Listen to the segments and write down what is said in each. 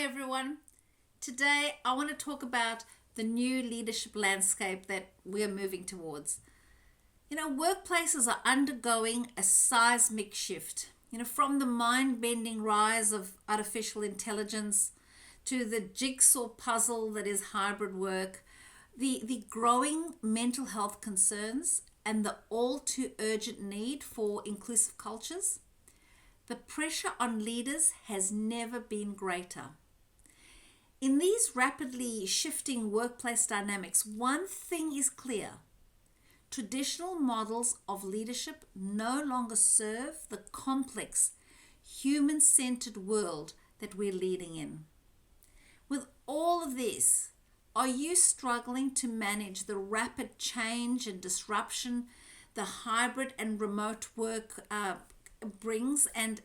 everyone. Today I want to talk about the new leadership landscape that we're moving towards. Workplaces are undergoing a seismic shift. From the mind-bending rise of artificial intelligence to the jigsaw puzzle that is hybrid work, the growing mental health concerns, and the all too urgent need for inclusive cultures. The pressure on leaders has never been greater. In these rapidly shifting workplace dynamics, one thing is clear. Traditional models of leadership no longer serve the complex, human-centered world that we're leading in. With all of this, are you struggling to manage the rapid change and disruption the hybrid and remote work brings, and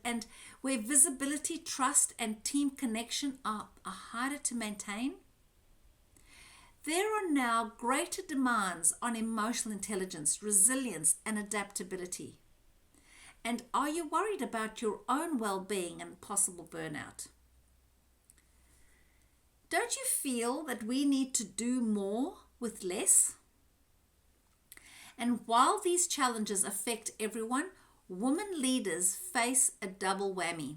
where visibility, trust, and team connection are harder to maintain? There are now greater demands on emotional intelligence, resilience, and adaptability. And are you worried about your own well-being and possible burnout? Don't you feel that we need to do more with less? And while these challenges affect everyone, women leaders face a double whammy.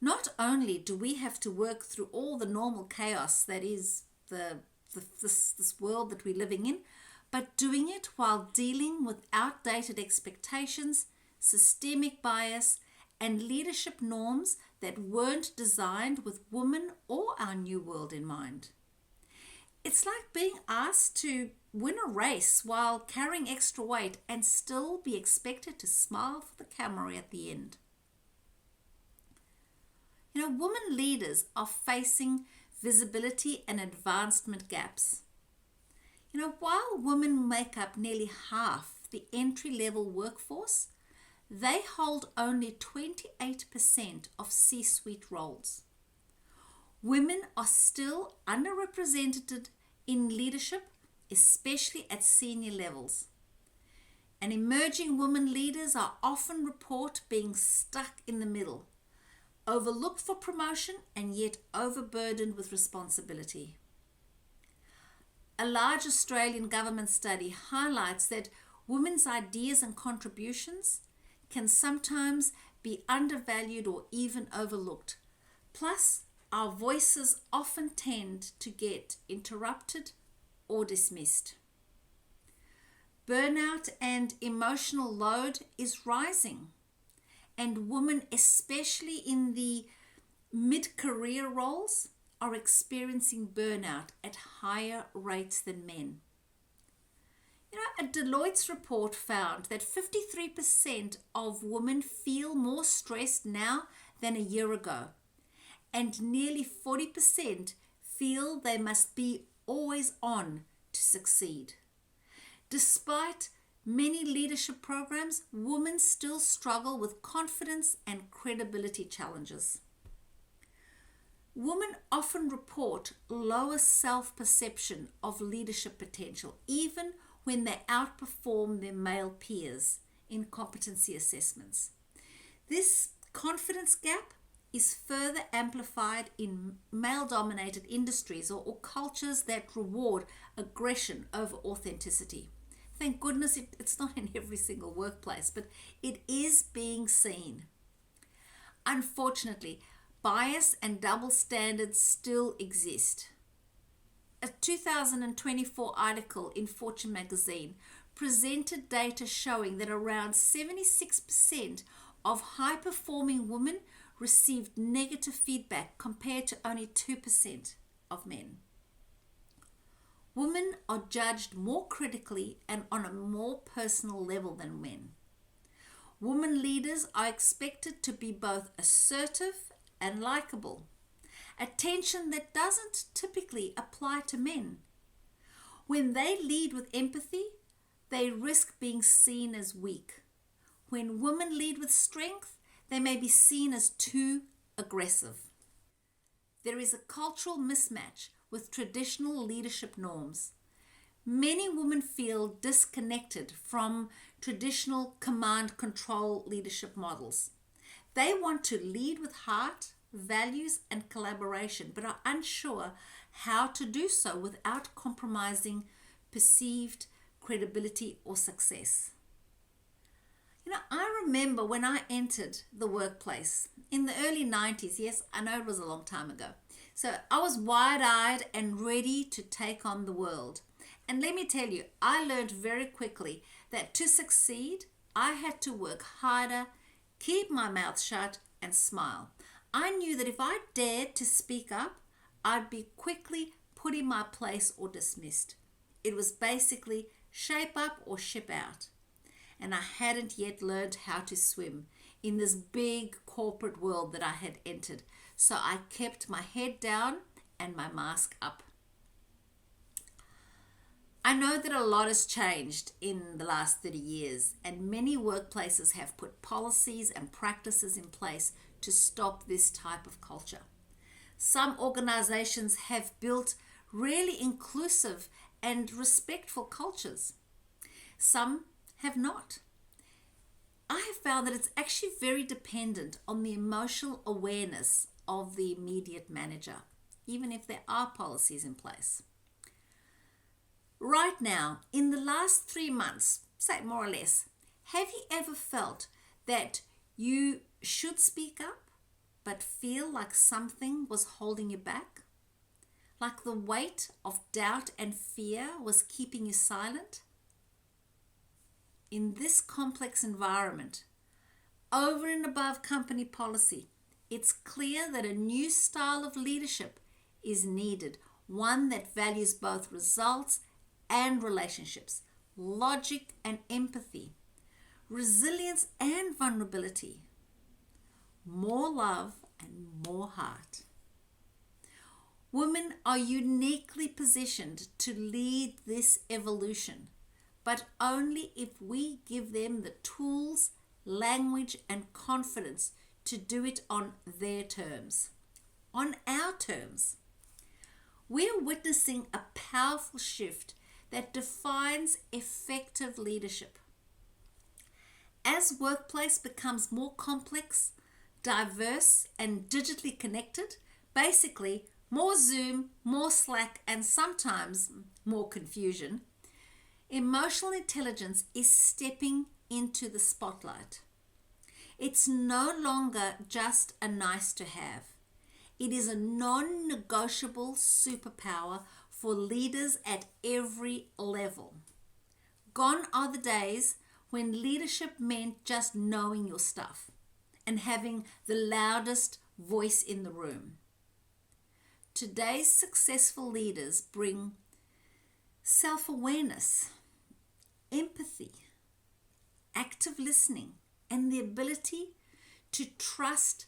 Not only do we have to work through all the normal chaos that is this world that we're living in, but doing it while dealing with outdated expectations, systemic bias, and leadership norms that weren't designed with women or our new world in mind. It's like being asked to win a race while carrying extra weight and still be expected to smile for the camera at the end. Women leaders are facing visibility and advancement gaps. While women make up nearly half the entry-level workforce, they hold only 28% of C-suite roles. Women are still underrepresented in leadership, especially at senior levels. And emerging women leaders are often reported being stuck in the middle, overlooked for promotion and yet overburdened with responsibility. A large Australian government study highlights that women's ideas and contributions can sometimes be undervalued or even overlooked. Plus, our voices often tend to get interrupted or dismissed. Burnout and emotional load is rising, and women, especially in the mid-career roles, are experiencing burnout at higher rates than men. A Deloitte's report found that 53% of women feel more stressed now than a year ago, and nearly 40% feel they must be always on to succeed. Despite many leadership programs, women still struggle with confidence and credibility challenges. Women often report lower self-perception of leadership potential, even when they outperform their male peers in competency assessments. This confidence gap is further amplified in male-dominated industries or cultures that reward aggression over authenticity. Thank goodness it's not in every single workplace, but it is being seen. Unfortunately, bias and double standards still exist. A 2024 article in Fortune magazine presented data showing that around 76% of high-performing women received negative feedback compared to only 2% of men. Women are judged more critically and on a more personal level than men. Women leaders are expected to be both assertive and likable, a tension that doesn't typically apply to men. When they lead with empathy, they risk being seen as weak. When women lead with strength, they may be seen as too aggressive. There is a cultural mismatch with traditional leadership norms. Many women feel disconnected from traditional command control leadership models. They want to lead with heart, values, and collaboration, but are unsure how to do so without compromising perceived credibility or success. I remember when I entered the workplace in the early 90s. Yes, I know it was a long time ago. So I was wide-eyed and ready to take on the world. And let me tell you, I learned very quickly that to succeed, I had to work harder, keep my mouth shut, and smile. I knew that if I dared to speak up, I'd be quickly put in my place or dismissed. It was basically shape up or ship out. And I hadn't yet learned how to swim in this big corporate world that I had entered. So I kept my head down and my mask up. I know that a lot has changed in the last 30 years, and many workplaces have put policies and practices in place to stop this type of culture. Some organizations have built really inclusive and respectful cultures. Some have not. I have found that it's actually very dependent on the emotional awareness of the immediate manager, even if there are policies in place. Right now, in the last 3 months, say more or less, have you ever felt that you should speak up but feel like something was holding you back? Like the weight of doubt and fear was keeping you silent? In this complex environment, over and above company policy, it's clear that a new style of leadership is needed, one that values both results and relationships, logic and empathy, resilience and vulnerability, more love and more heart. Women are uniquely positioned to lead this evolution, but only if we give them the tools, language, and confidence to do it on their terms, on our terms. We're witnessing a powerful shift that defines effective leadership. As workplace becomes more complex, diverse, and digitally connected, basically more Zoom, more Slack, and sometimes more confusion, emotional intelligence is stepping into the spotlight. It's no longer just a nice to have. It is a non-negotiable superpower for leaders at every level. Gone are the days when leadership meant just knowing your stuff and having the loudest voice in the room. Today's successful leaders bring self-awareness, empathy, active listening, and the ability to trust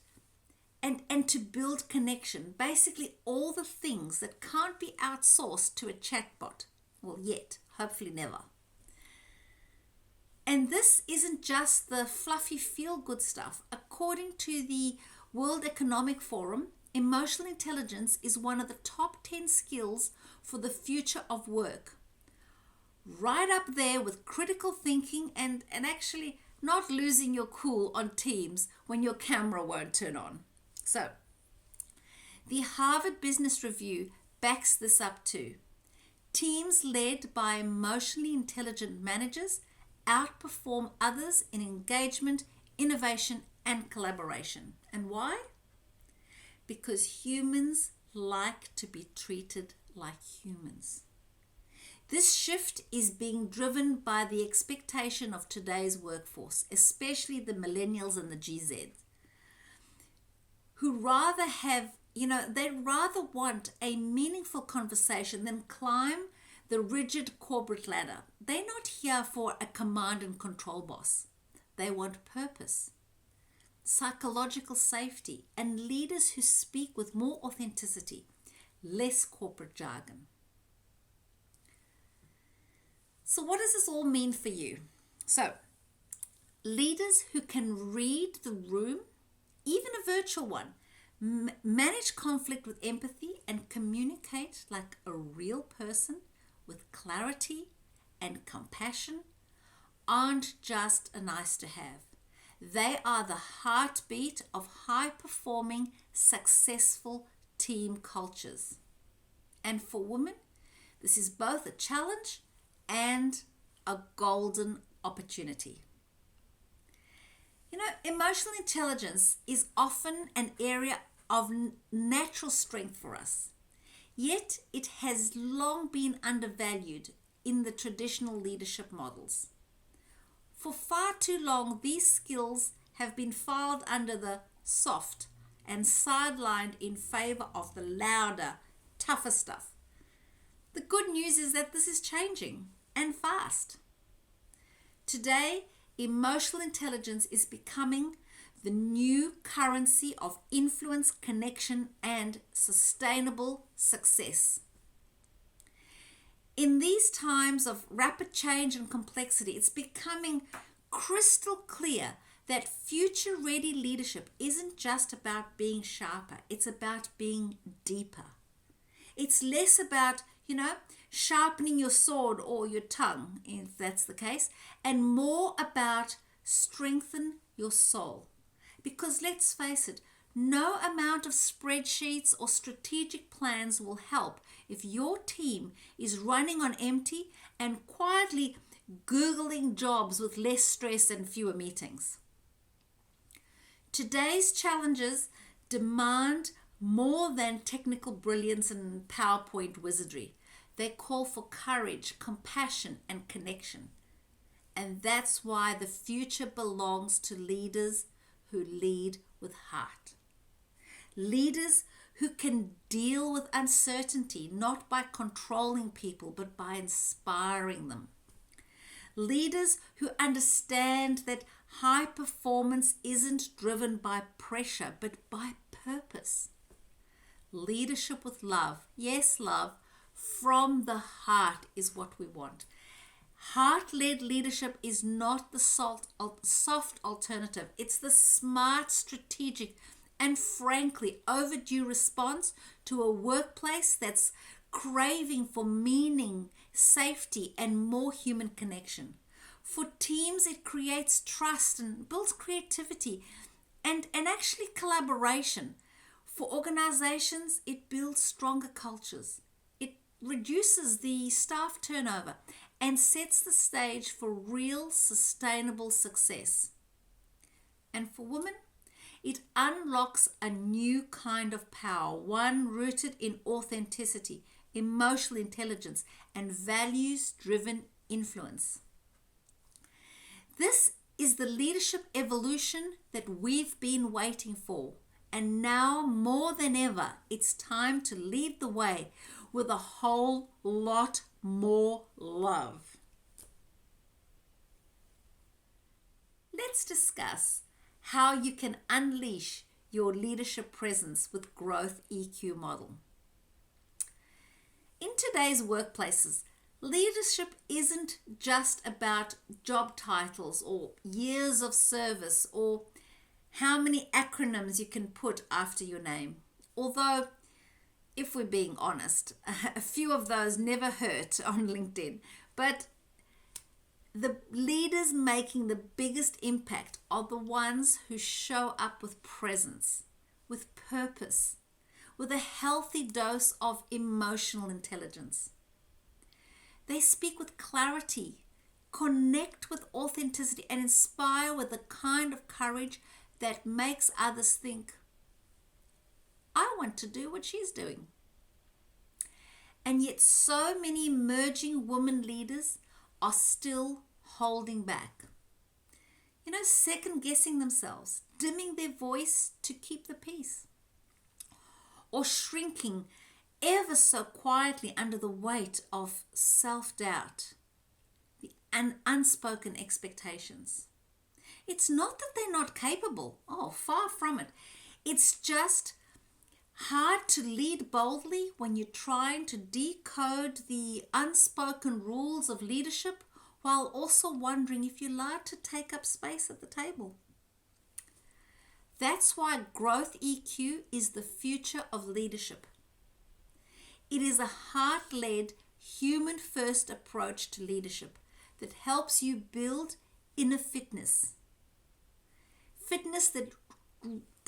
and to build connection. Basically all the things that can't be outsourced to a chatbot. Well, yet, hopefully never. And this isn't just the fluffy feel-good stuff. According to the World Economic Forum, emotional intelligence is one of the top 10 skills for the future of work. Right up there with critical thinking and actually not losing your cool on Teams when your camera won't turn on. So, the Harvard Business Review backs this up too. Teams led by emotionally intelligent managers outperform others in engagement, innovation, and collaboration. And why? Because humans like to be treated like humans. This shift is being driven by the expectation of today's workforce, especially the millennials and the GZ, who rather have, they rather want a meaningful conversation than climb the rigid corporate ladder. They're not here for a command and control boss. They want purpose, psychological safety, and leaders who speak with more authenticity, less corporate jargon. So what does this all mean for you? So, leaders who can read the room, even a virtual one, manage conflict with empathy and communicate like a real person with clarity and compassion aren't just a nice to have. They are the heartbeat of high-performing, successful team cultures. And for women, this is both a challenge and a golden opportunity. Emotional intelligence is often an area of natural strength for us, yet it has long been undervalued in the traditional leadership models. For far too long, these skills have been filed under the soft and sidelined in favor of the louder, tougher stuff. The good news is that this is changing, and fast. Today, emotional intelligence is becoming the new currency of influence, connection, and sustainable success. In these times of rapid change and complexity, it's becoming crystal clear that future-ready leadership isn't just about being sharper, it's about being deeper. It's less about, sharpening your sword or your tongue, if that's the case, and more about strengthen your soul. Because let's face it, no amount of spreadsheets or strategic plans will help if your team is running on empty and quietly Googling jobs with less stress and fewer meetings. Today's challenges demand more than technical brilliance and PowerPoint wizardry. They call for courage, compassion, and connection. And that's why the future belongs to leaders who lead with heart. Leaders who can deal with uncertainty, not by controlling people, but by inspiring them. Leaders who understand that high performance isn't driven by pressure, but by purpose. Leadership with love, yes, love, from the heart is what we want. Heart-led leadership is not the soft alternative. It's the smart, strategic, and frankly overdue response to a workplace that's craving for meaning, safety, and more human connection. For teams, it creates trust and builds creativity and actually collaboration. For organizations, it builds stronger cultures. It reduces the staff turnover and sets the stage for real sustainable success. And for women, it unlocks a new kind of power, one rooted in authenticity, emotional intelligence, and values-driven influence. This is the leadership evolution that we've been waiting for. And now, more than ever, it's time to lead the way with a whole lot more love. Let's discuss how you can unleash your leadership presence with GrowthEQ Model. In today's workplaces, leadership isn't just about job titles or years of service or how many acronyms you can put after your name. Although, if we're being honest, a few of those never hurt on LinkedIn. But the leaders making the biggest impact are the ones who show up with presence, with purpose, with a healthy dose of emotional intelligence. They speak with clarity, connect with authenticity, and inspire with the kind of courage that makes others think, I want to do what she's doing. And yet so many emerging women leaders are still holding back. Second guessing themselves, dimming their voice to keep the peace, or shrinking ever so quietly under the weight of self-doubt and unspoken expectations. It's not that they're not capable. Oh, far from it. It's just hard to lead boldly when you're trying to decode the unspoken rules of leadership while also wondering if you're allowed to take up space at the table. That's why GrowthEQ is the future of leadership. It is a heart-led, human-first approach to leadership that helps you build inner fitness. Fitness that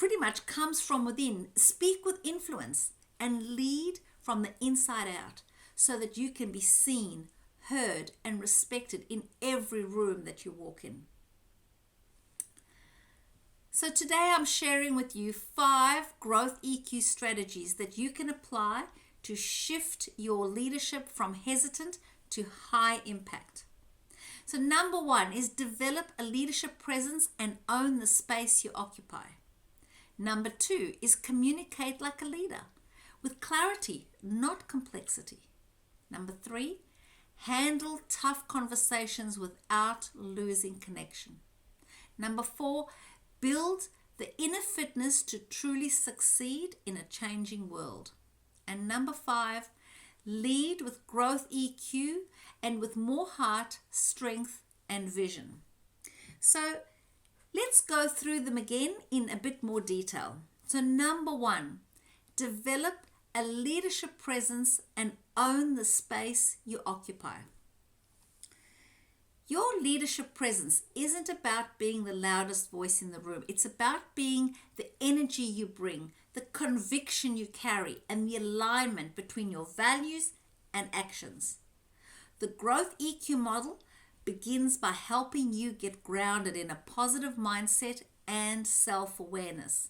pretty much comes from within. Speak with influence and lead from the inside out so that you can be seen, heard, and respected in every room that you walk in. So today I'm sharing with you 5 growth EQ strategies that you can apply to shift your leadership from hesitant to high impact. So number 1 is develop a leadership presence and own the space you occupy. Number 2 is communicate like a leader with clarity, not complexity. Number 3, handle tough conversations without losing connection. Number 4, build the inner fitness to truly succeed in a changing world. And number 5, lead with growth EQ and with more heart, strength, and vision. So let's go through them again in a bit more detail. So number 1, develop a leadership presence and own the space you occupy. Your leadership presence isn't about being the loudest voice in the room. It's about being the energy you bring, the conviction you carry, and the alignment between your values and actions. The Growth EQ model begins by helping you get grounded in a positive mindset and self-awareness.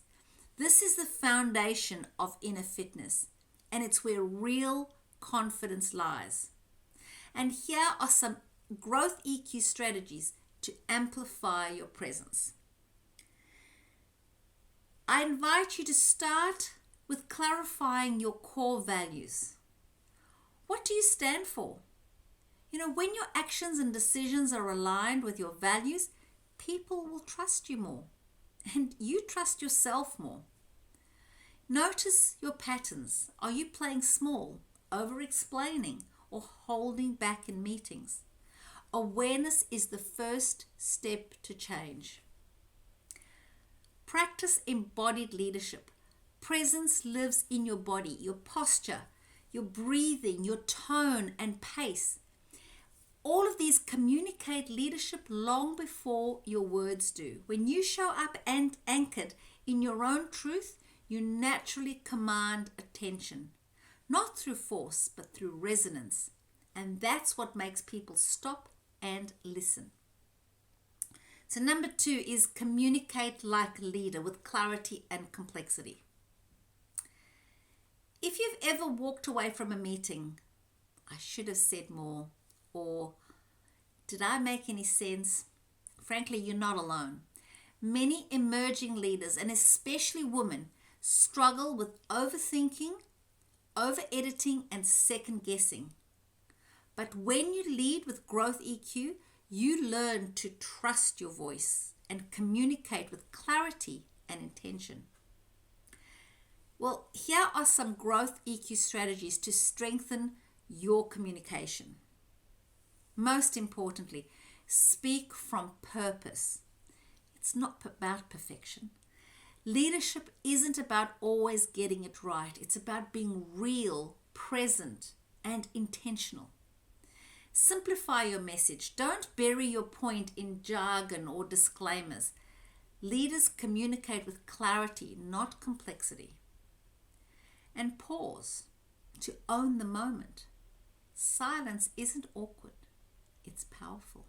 This is the foundation of inner fitness, and it's where real confidence lies. And here are some growth EQ strategies to amplify your presence. I invite you to start with clarifying your core values. What do you stand for? When your actions and decisions are aligned with your values, people will trust you more, and you trust yourself more. Notice your patterns. Are you playing small, over-explaining, or holding back in meetings? Awareness is the first step to change. Practice embodied leadership. Presence lives in your body, your posture, your breathing, your tone and pace. All of these communicate leadership long before your words do. When you show up and anchored in your own truth, you naturally command attention, not through force, but through resonance. And that's what makes people stop and listen. So number 2 is communicate like a leader with clarity and complexity. If you've ever walked away from a meeting, I should have said more, or did I make any sense? Frankly, you're not alone. Many emerging leaders, and especially women, struggle with overthinking, over-editing, and second-guessing. But when you lead with growth EQ, you learn to trust your voice and communicate with clarity and intention. Well, here are some growth EQ strategies to strengthen your communication. Most importantly, speak from purpose. It's not about perfection. Leadership isn't about always getting it right. It's about being real, present, and intentional. Simplify your message. Don't bury your point in jargon or disclaimers. Leaders communicate with clarity, not complexity. And pause to own the moment. Silence isn't awkward. It's powerful.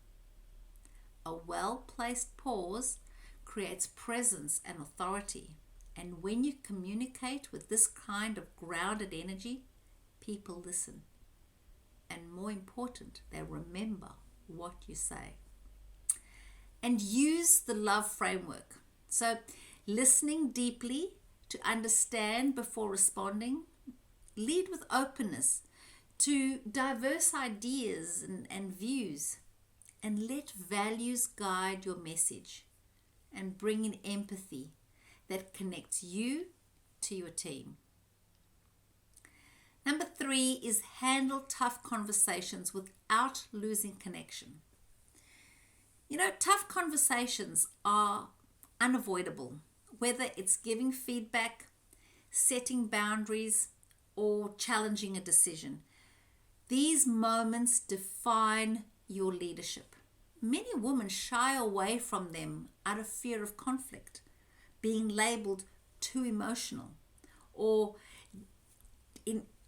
A well-placed pause creates presence and authority. And when you communicate with this kind of grounded energy, people listen. And more important, they remember what you say. And use the love framework. So listening deeply to understand before responding. Lead with openness to diverse ideas and views. And let values guide your message. And bring in empathy that connects you to your team. Number 3 is handle tough conversations without losing connection. Tough conversations are unavoidable, whether it's giving feedback, setting boundaries, or challenging a decision. These moments define your leadership. Many women shy away from them out of fear of conflict, being labeled too emotional or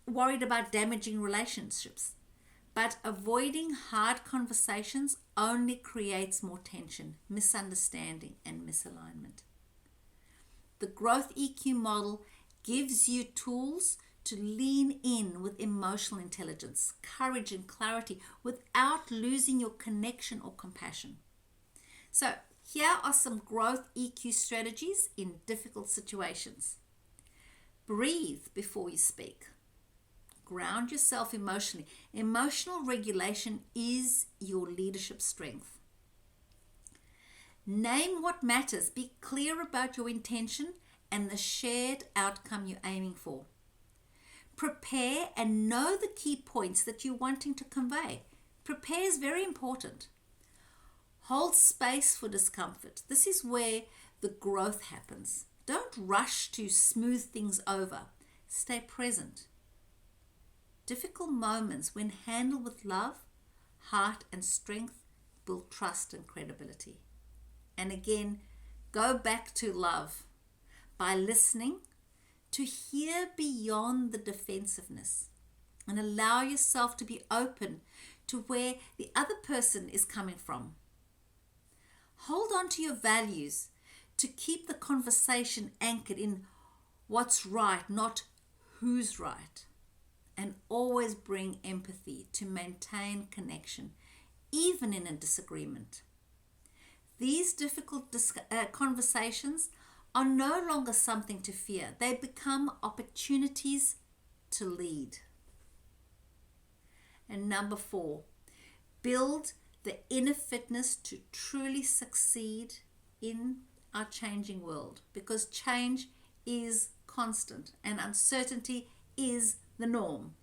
worried about damaging relationships. But avoiding hard conversations only creates more tension, misunderstanding, and misalignment. The Growth EQ model gives you tools to lean in with emotional intelligence, courage, and clarity without losing your connection or compassion. So, here are some Growth EQ strategies in difficult situations. Breathe before you speak. Ground yourself emotionally. Emotional regulation is your leadership strength. Name what matters. Be clear about your intention and the shared outcome you're aiming for. Prepare and know the key points that you're wanting to convey. Prepare is very important. Hold space for discomfort. This is where the growth happens. Don't rush to smooth things over. Stay present. Difficult moments, when handled with love, heart, and strength, build trust and credibility. And again, go back to love by listening to hear beyond the defensiveness and allow yourself to be open to where the other person is coming from. Hold on to your values to keep the conversation anchored in what's right, not who's right. And always bring empathy to maintain connection, even in a disagreement. These difficult conversations are no longer something to fear. They become opportunities to lead. And number 4, build the inner fitness to truly succeed in our changing world, because change is constant and uncertainty is the norm.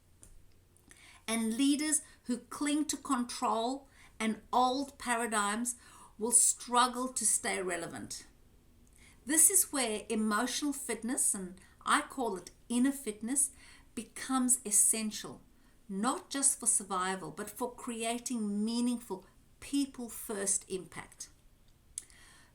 And leaders who cling to control and old paradigms will struggle to stay relevant. This is where emotional fitness, and I call it inner fitness, becomes essential, not just for survival, but for creating meaningful people-first impact.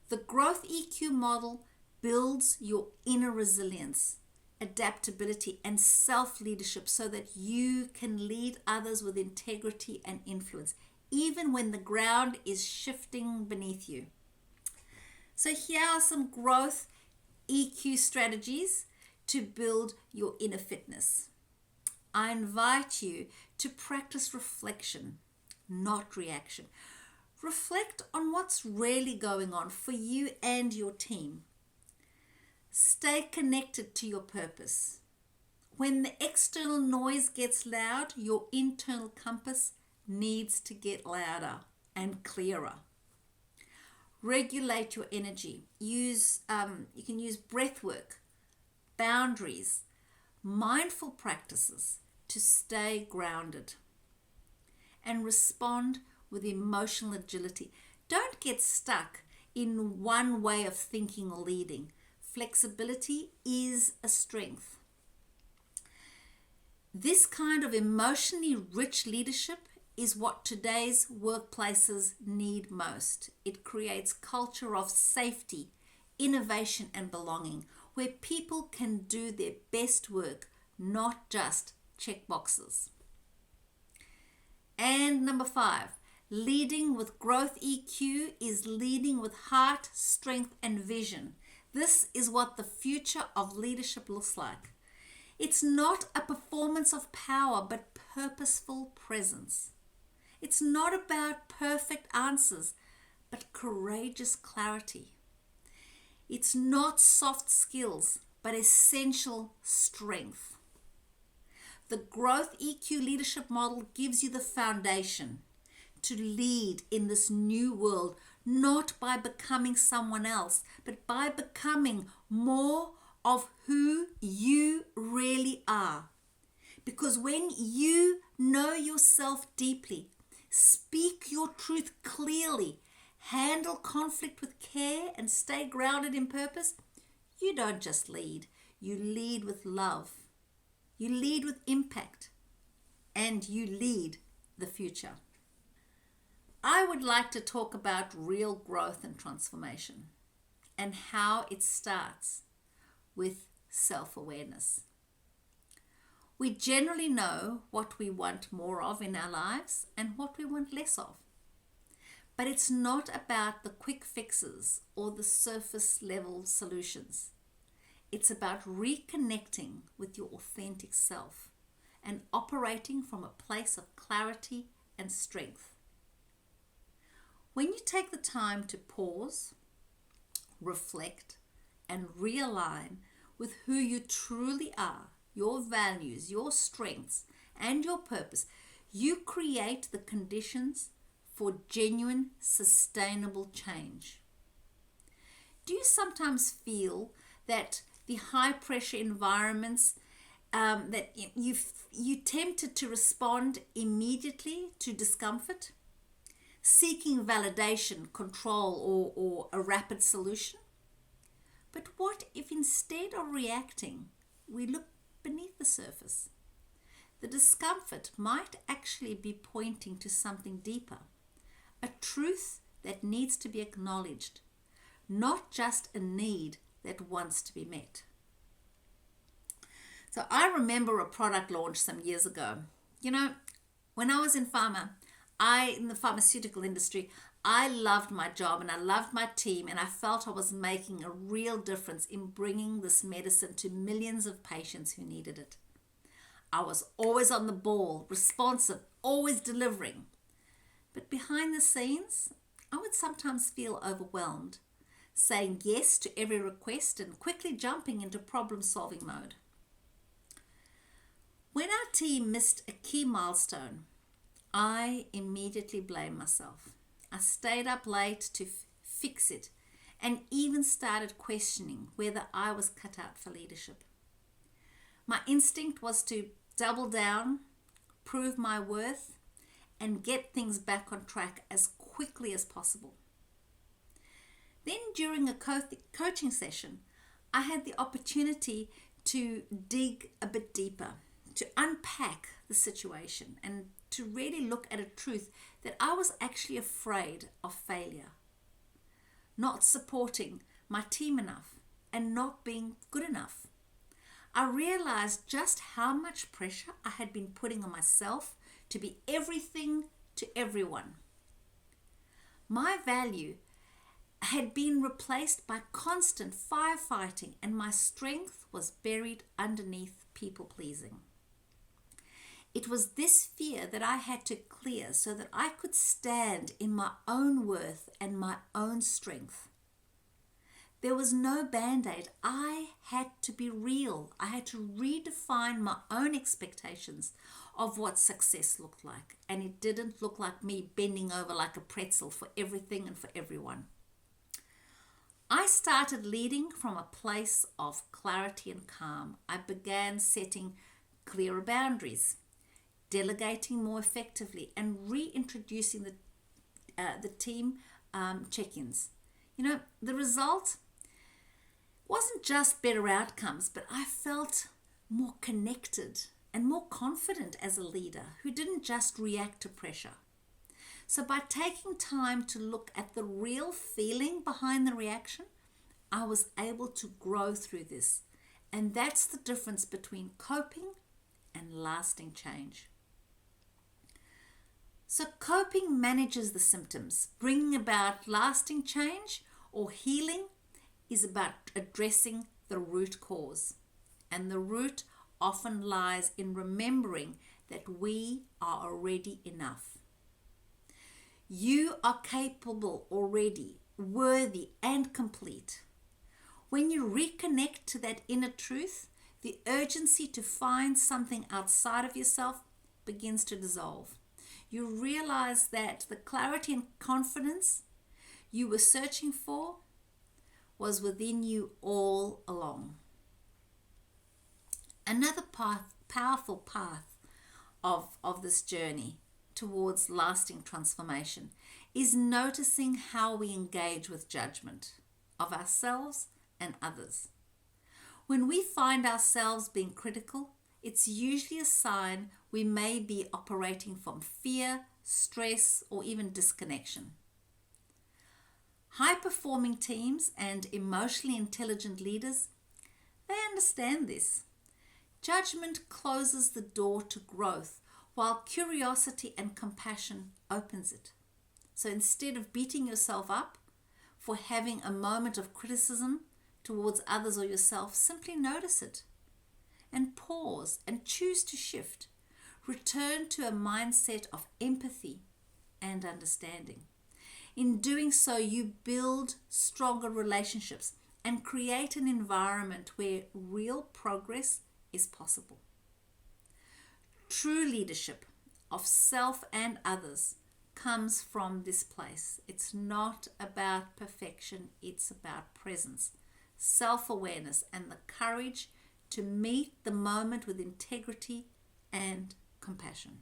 The Growth EQ model builds your inner resilience, adaptability, and self-leadership so that you can lead others with integrity and influence, even when the ground is shifting beneath you. So here are some Growth EQ strategies to build your inner fitness. I invite you to practice reflection, not reaction. Reflect on what's really going on for you and your team. Stay connected to your purpose. When the external noise gets loud, your internal compass needs to get louder and clearer. Regulate your energy. You can use breath work, boundaries, mindful practices to stay grounded. And respond with emotional agility. Don't get stuck in one way of thinking or leading. Flexibility is a strength. This kind of emotionally rich leadership is what today's workplaces need most. It creates culture of safety, innovation, and belonging, where people can do their best work, not just check boxes. And number 5, leading with Growth EQ is leading with heart, strength, and vision. This is what the future of leadership looks like. It's not a performance of power, but purposeful presence. It's not about perfect answers, but courageous clarity. It's not soft skills, but essential strength. The Growth EQ leadership model gives you the foundation to lead in this new world, not by becoming someone else, but by becoming more of who you really are. Because when you know yourself deeply, speak your truth clearly, handle conflict with care, and stay grounded in purpose, you don't just lead, you lead with love. You lead with impact, and you lead the future. I would like to talk about real growth and transformation and how it starts with self-awareness. We generally know what we want more of in our lives and what we want less of. But it's not about the quick fixes or the surface level solutions. It's about reconnecting with your authentic self and operating from a place of clarity and strength. When you take the time to pause, reflect, and realign with who you truly are, your values, your strengths, and your purpose, you create the conditions for genuine, sustainable change. Do you sometimes feel that the high-pressure environments that you tempted to respond immediately to discomfort, seeking validation, control, or a rapid solution? But what if instead of reacting, we look beneath the surface? The discomfort might actually be pointing to something deeper, a truth that needs to be acknowledged, not just a need that wants to be met. So I remember a product launch some years ago. When I was in the pharmaceutical industry, I loved my job and I loved my team, and I felt I was making a real difference in bringing this medicine to millions of patients who needed it. I was always on the ball, responsive, always delivering. But behind the scenes, I would sometimes feel overwhelmed, saying yes to every request and quickly jumping into problem-solving mode. When our team missed a key milestone, I immediately blamed myself. I stayed up late to fix it and even started questioning whether I was cut out for leadership. My instinct was to double down, prove my worth, and get things back on track as quickly as possible. Then during a coaching session, I had the opportunity to dig a bit deeper, to unpack the situation and to really look at a truth that I was actually afraid of failure, not supporting my team enough and not being good enough. I realized just how much pressure I had been putting on myself to be everything to everyone. My value had been replaced by constant firefighting, and my strength was buried underneath people-pleasing. It was this fear that I had to clear so that I could stand in my own worth and my own strength. There was no band-aid. I had to be real. I had to redefine my own expectations of what success looked like. And it didn't look like me bending over like a pretzel for everything and for everyone. I started leading from a place of clarity and calm. I began setting clearer boundaries, delegating more effectively, and reintroducing the team check-ins. The result wasn't just better outcomes, but I felt more connected and more confident as a leader who didn't just react to pressure. So by taking time to look at the real feeling behind the reaction, I was able to grow through this. And that's the difference between coping and lasting change. So coping manages the symptoms. Bringing about lasting change or healing is about addressing the root cause. And the root often lies in remembering that we are already enough. You are capable already, worthy and complete. When you reconnect to that inner truth, the urgency to find something outside of yourself begins to dissolve. You realize that the clarity and confidence you were searching for was within you all along. Another powerful path of this journey towards lasting transformation is noticing how we engage with judgment of ourselves and others. When we find ourselves being critical, it's usually a sign we may be operating from fear, stress, or even disconnection. High-performing teams and emotionally intelligent leaders, They understand this. Judgment closes the door to growth, while curiosity and compassion opens it. So instead of beating yourself up for having a moment of criticism towards others or yourself, simply notice it and pause and choose to shift. Return to a mindset of empathy and understanding. In doing so, you build stronger relationships and create an environment where real progress is possible. True leadership of self and others comes from this place. It's not about perfection, it's about presence, self-awareness, and the courage to meet the moment with integrity and compassion.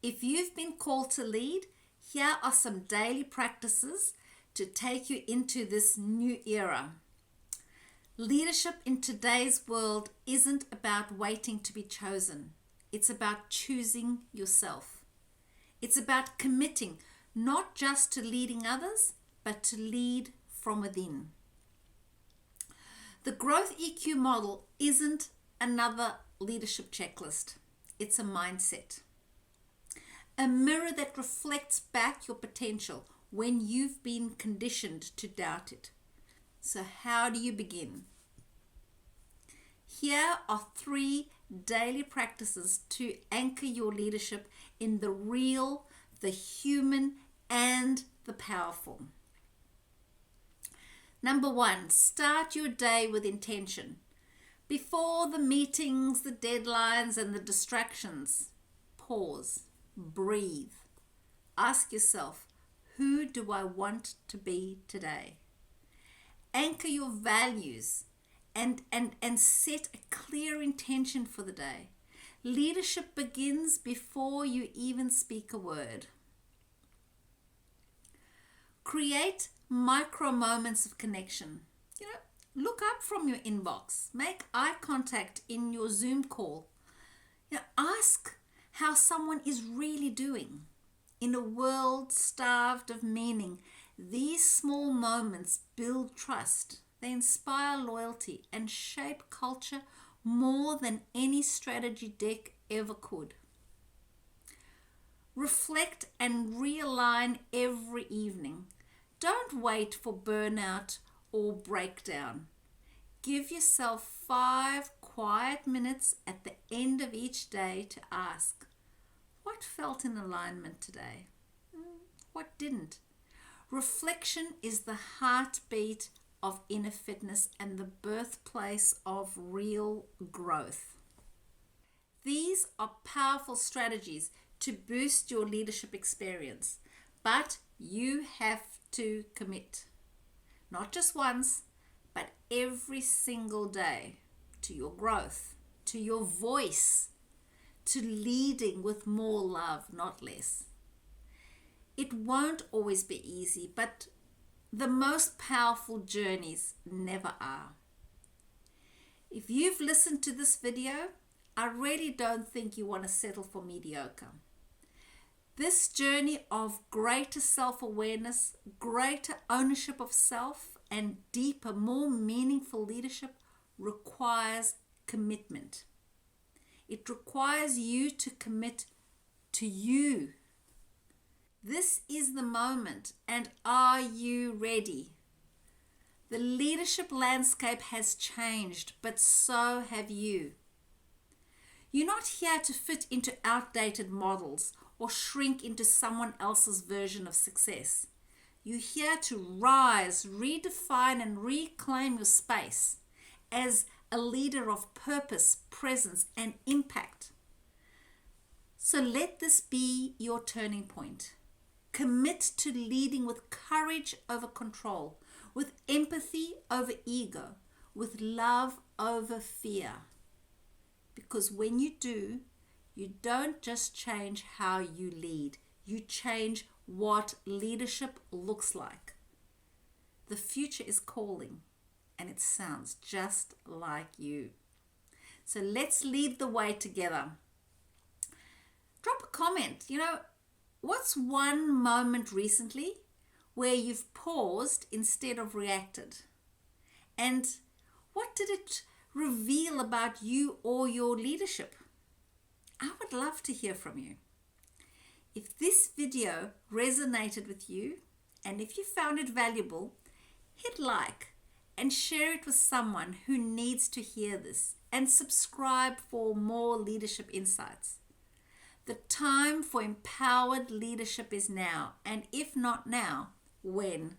If you've been called to lead, here are some daily practices to take you into this new era. Leadership in today's world isn't about waiting to be chosen. It's about choosing yourself. It's about committing not just to leading others, but to lead from within. The GrowthEQ model isn't another leadership checklist. It's a mindset. A mirror that reflects back your potential when you've been conditioned to doubt it. So how do you begin? Here are 3 daily practices to anchor your leadership in the real, the human, and the powerful. Number 1, start your day with intention. Before the meetings, the deadlines, and the distractions, pause, breathe. Ask yourself, who do I want to be today? Anchor your values and set a clear intention for the day. Leadership begins before you even speak a word. Create micro moments of connection. Look up from your inbox. Make eye contact in your Zoom call. Ask how someone is really doing. In a world starved of meaning, these small moments build trust. They inspire loyalty and shape culture more than any strategy deck ever could. Reflect and realign every evening. Don't wait for burnout or breakdown. Give yourself 5 quiet minutes at the end of each day to ask, what felt in alignment today? What didn't? Reflection is the heartbeat of inner fitness and the birthplace of real growth. These are powerful strategies to boost your leadership experience, but you have to commit. Not just once, but every single day to your growth, to your voice, to leading with more love, not less. It won't always be easy, but the most powerful journeys never are. If you've listened to this video, I really don't think you want to settle for mediocre. This journey of greater self-awareness, greater ownership of self, and deeper, more meaningful leadership requires commitment. It requires you to commit to you. This is the moment, and are you ready? The leadership landscape has changed, but so have you. You're not here to fit into outdated models or shrink into someone else's version of success. You're here to rise, redefine, and reclaim your space as a leader of purpose, presence, and impact. So let this be your turning point. Commit to leading with courage over control, with empathy over ego, with love over fear. Because when you do, you don't just change how you lead, you change what leadership looks like. The future is calling, and it sounds just like you. So let's lead the way together. Drop a comment. What's one moment recently where you've paused instead of reacted? And What did it reveal about you or your leadership? I would love to hear from you. If this video resonated with you and if you found it valuable, hit like and share it with someone who needs to hear this, and subscribe for more leadership insights. The time for empowered leadership is now, and if not now, when?